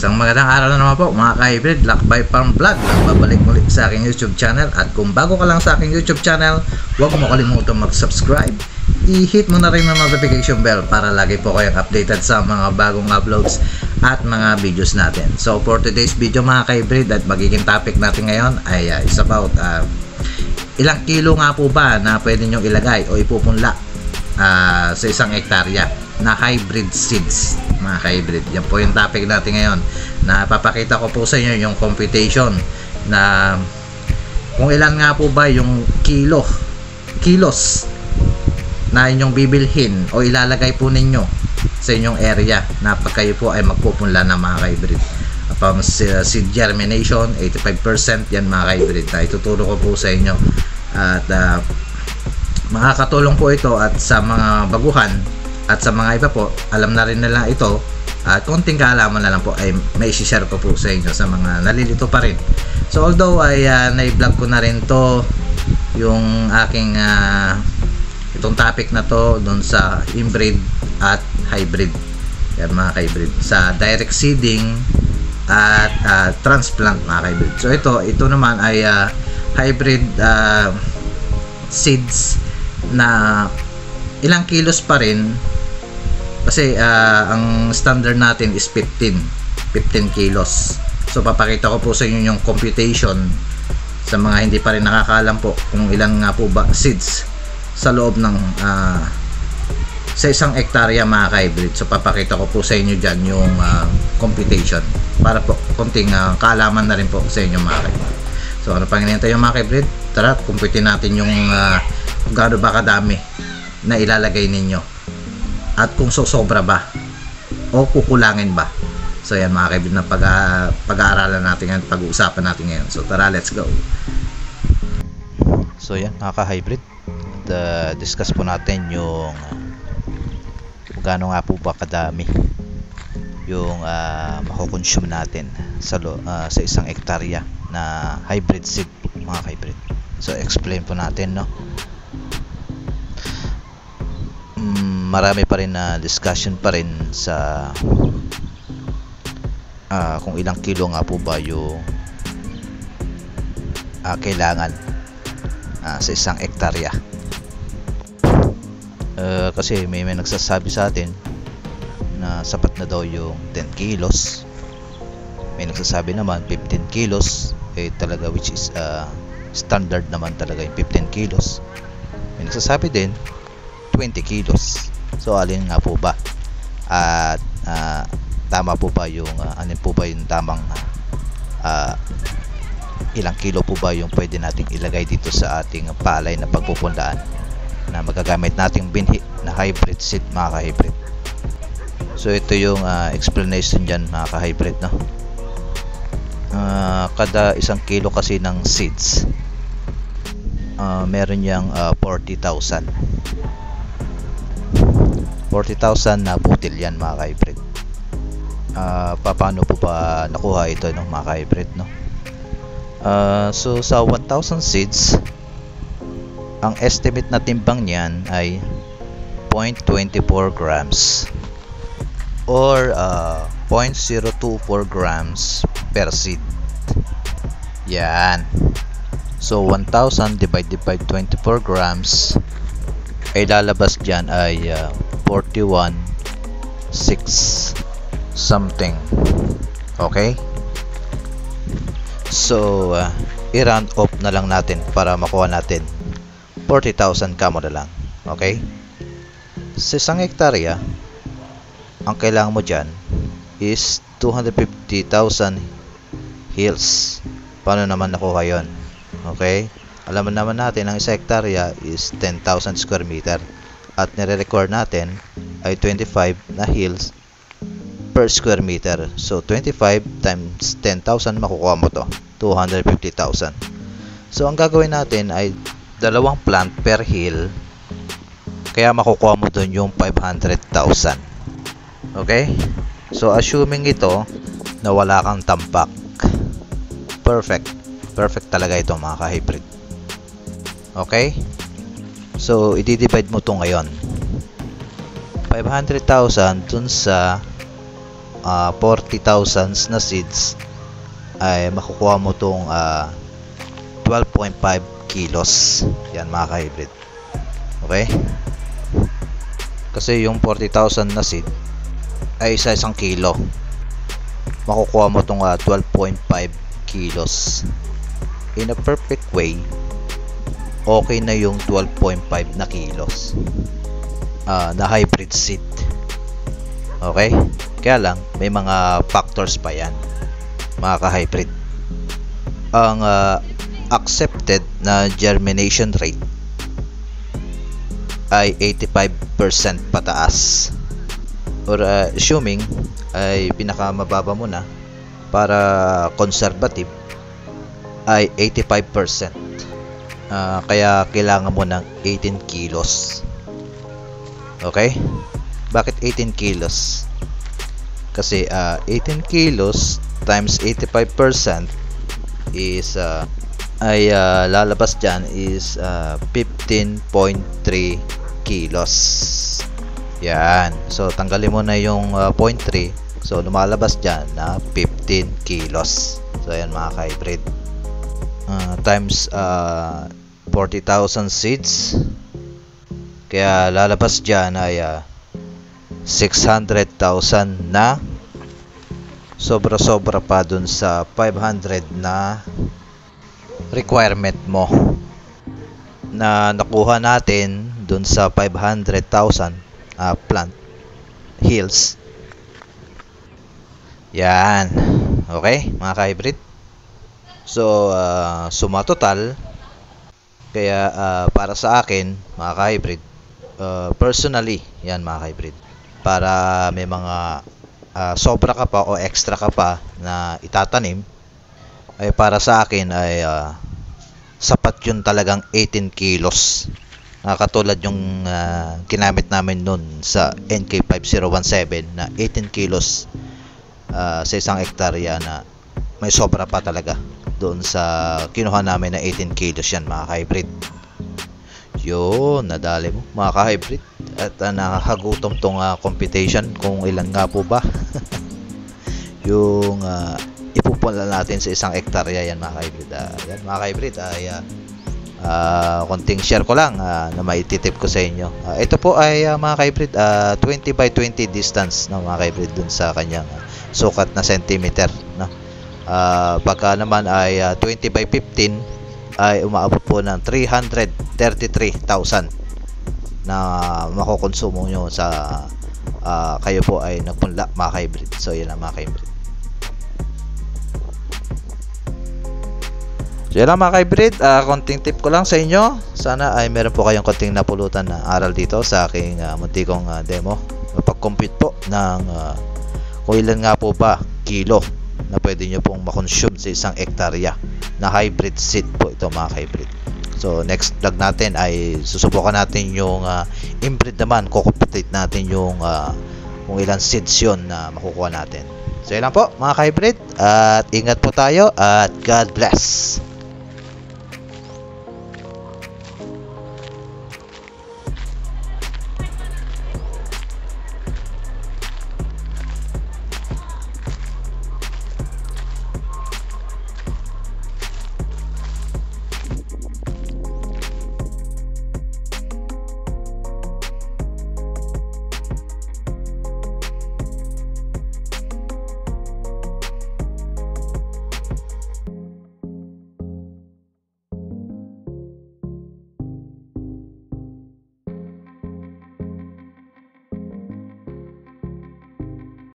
Isang magandang araw na naman po mga ka-hybrid, Lakbay Farm Vlog. Nagbabalik muli sa aking YouTube channel. At kung bago ka lang sa aking YouTube channel, huwag mo kalimutan mag-subscribe. I-hit mo na rin ang notification bell para lagi po kayong updated sa mga bagong uploads at mga videos natin. So for today's video mga ka-hybrid, at magiging topic natin ngayon ay is about ilang kilo nga po ba na pwede nyo ilagay o ipupunla sa isang hektarya na hybrid seeds mga ka-hybrid. Yan po yung topic natin ngayon, na papakita ko po sa inyo yung computation na kung ilan nga po ba yung kilos na inyong bibilhin o ilalagay po ninyo sa inyong area na pag kayo po ay magpupunla ng mga ka-hybrid. Upon seed germination 85%, yan mga ka-hybrid na ituturo ko po sa inyo. At makakatulong po ito at sa mga baguhan at sa mga iba po, alam na rin nila ito, at konting kaalaman na lang po ay may share ko po sa inyo sa mga nalilito pa rin. So although ay na-vlog ko na rin to yung aking itong topic na to doon sa inbreed at hybrid, yan mga ka-hybrid, sa direct seeding at transplant mga ka-hybrid. So ito naman ay hybrid seeds na ilang kilos pa rin, kasi ang standard natin is 15 kilos. So papakita ko po sa inyo yung computation sa mga hindi pa rin nakakaalam po kung ilan nga po ba seeds sa loob ng sa isang hektarya mga ka-hybrid. So papakita ko po sa inyo dyan yung computation para po konting kaalaman na rin po sa inyo mga ka-hybrid. So ano pang hinihintay yung mga ka-hybrid? Tara, kumputin natin yung gaano ba kadami na ilalagay ninyo at kung sobra ba o kukulangin ba. So yan mga ka-hybrid na pag-aaralan natin ngayon, pag-uusapan natin ngayon. So tara, let's go. So yan mga ka-hybrid, discuss po natin yung gaano nga po ba kadami yung makukonsume natin sa isang hektarya na hybrid seed mga ka-hybrid. So explain po natin, no? Marami pa rin na discussion pa rin sa kung ilang kilo nga po ba yung kailangan sa isang hektarya. Kasi may nagsasabi sa atin na sapat na daw yung 10 kilos. May nagsasabi naman 15 kilos talaga, which is standard naman talaga yung 15 kilos. May nagsasabi din 20 kilos. So alin nga po ba at tama po ba yung alin po ba yung tamang ilang kilo po ba yung pwede nating ilagay dito sa ating palay na pagpupunlaan na magagamit nating binhi na hybrid seed mga ka-hybrid. So ito yung explanation dyan mga ka-hybrid, no? Kada isang kilo kasi ng seeds meron yang 40,000 na butil yan mga ka-hybrid. Paano po ba nakuha ito, no, mga ka-hybrid, no? So sa 1,000 seeds, ang estimate na timbang niyan ay 0.24 grams or 0.024 grams per seed. Yan. So 1,000 divided by 24 grams ay lalabas dyan ay 41.6 something. Okay? So i-round off na lang natin para makuha natin 40,000 kamo na lang. Okay? Sa isang hektarya, ang kailangan mo dyan is 250,000 hills. Paano naman nakuha yon? Okay? Alam naman natin ang isang hektarya is 10,000 square meter at nire-record natin ay 25 na hills per square meter. So 25 times 10,000, makukuha mo to 250,000. So ang gagawin natin ay dalawang plant per hill, kaya makukuha mo dun yung 500,000. Okay? So assuming ito na wala kang tampak, perfect talaga ito mga ka-hybrid. Okay? So i-divide mo to ngayon, 500,000 dun sa 40,000 na seeds ay makukuha mo tong 12.5 kilos. Yan mga ka-hybrid. Okay? Kasi yung 40,000 na seed ay isang kilo. Makukuha mo tong 12.5 kilos. In a perfect way, okay na yung 12.5 na kilos na hybrid seed. Okay? Kaya lang, may mga factors pa yan, mga ka-hybrid. Ang accepted na germination rate ay 85% pataas. Or assuming ay pinakamababa mo na para conservative ay 85%. Kaya kailangan mo ng 18 kilos. Okay? Bakit 18 kilos? Kasi 18 kilos times 85% is ay lalabas dyan is 15.3 kilos. Yan. So tanggalin mo na yung 0.3. So lumalabas dyan na 15 kilos. So yan mga ka-hybrid. Times 40,000 seeds. Kaya lalabas dyan ay 600,000 na. Sobra-sobra pa dun sa 500 na requirement mo na nakuha natin dun sa 500,000 plant hills. Yan. Okay, mga ka-hybrid. So, suma total. Kaya, para sa akin, mga ka-hybrid, personally, yan mga ka-hybrid, para may mga sobra ka pa o extra ka pa na itatanim, ay para sa akin ay sapat yun talagang 18 kilos. Katulad yung ginamit namin nun sa NK5017 na 18 kilos sa isang hektarya na may sobra pa talaga doon sa kinuha namin na 18 kilos yan mga ka-hybrid. Yun, nadali mo mga ka-hybrid. At nakagutom tong computation kung ilan nga po ba yung ipupula natin sa isang hektarya yan mga ka-hybrid. Yan mga ka-hybrid ay konting share ko lang na maititip ko sa inyo. Ito po ay mga ka-hybrid 20 by 20 distance na mga ka-hybrid dun sa kanyang sukat na centimeter, no? Pagka naman ay 20 by 15 ay umaabot po ng 333,000 na makukonsumo nyo sa kayo po ay nagpunla mga ka-hybrid. So yun ang mga ka-hybrid. So yun lang mga ka-hybrid, konting tip ko lang sa inyo. Sana ay meron po kayong konting napulutan na aral dito sa aking muntikong demo. Pag-compute po ng kung ilan nga po ba kilo na pwede nyo pong makonsume sa isang hektarya na hybrid seed po ito mga ka-hybrid. So next vlog natin ay susubukan natin yung inbreed naman, kukumputate natin yung kung ilan seeds yun na makukuha natin. So yun lang po mga ka-hybrid, at ingat po tayo at God bless.